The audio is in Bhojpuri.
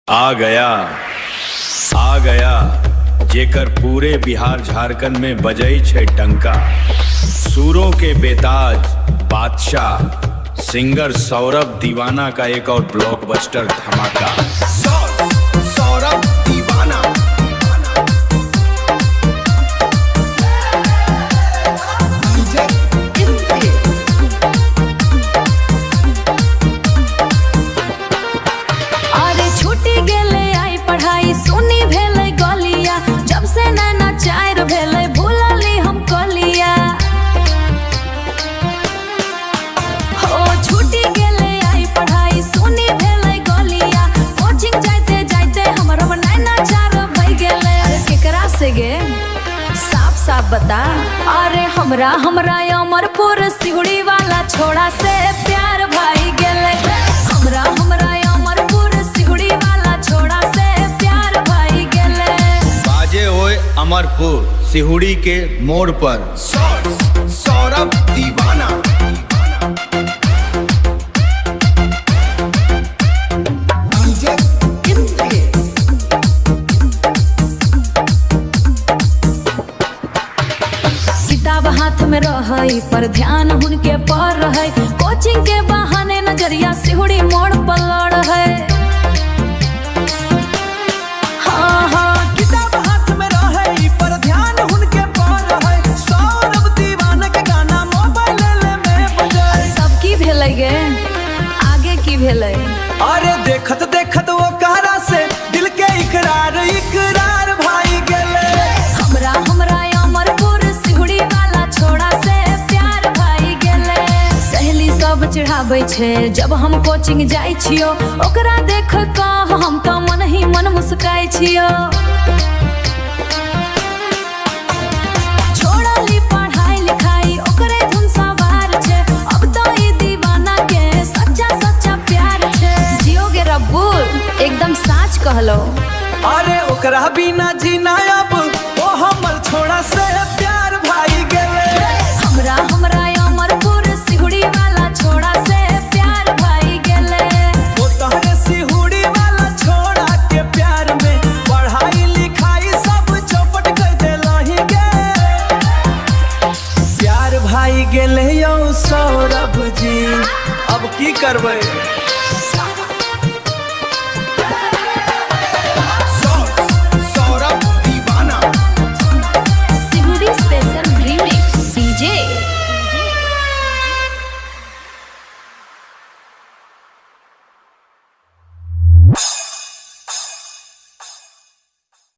आ गया जेकर पूरे बिहार झारखंड में बजई छे डंका। सूरों के बेताज बादशाह सिंगर सौरभ दीवाना का एक और ब्लॉकबस्टर धमाका। सौरभ दीवाना साफ साफ बता। अरे हमरा अमरपुर सिहुड़ी वाला छोड़ा से प्यार भाई गेले। हमरा अमरपुर सिहुड़ी वाला छोड़ा से प्यार भाई गेले। बाजे होए अमरपुर सिहुड़ी के मोड़ पर सौरभ दीवाना। हाथ में रहे पर ध्यान उनके पर रहे। कोचिंग के बहाने नजरिया सिहुड़ी मोड़ पर लड़ है। हाँ किताब हाथ में रहे पर ध्यान उनके पर रहे। सौरभ दीवाना के गाना मोबाइल में बजाए। सब की भेलै गे आगे की भेलै। अरे देखत देखत वो कहरा से दिल के इकरार भाई गेले। हमरा अमरपुर सिहुड़ी वाला छोड़ा से प्यार भाई गेले। सहेली सब चढ़ाबै छे जब हम कोचिंग जाई छियो। ओकरा देख कह हम तो मन ही मन मुस्काई छियो। छोड़ली पढ़ाई लिखाई ओकरे धुन सवार छे। अब तो ई दीवाना के सच्चा प्यार छे। जियोगे रब्बुल एकदम साच कहलो। अरे ओकरा बिना जीना अब ओ हमर छोड़ा से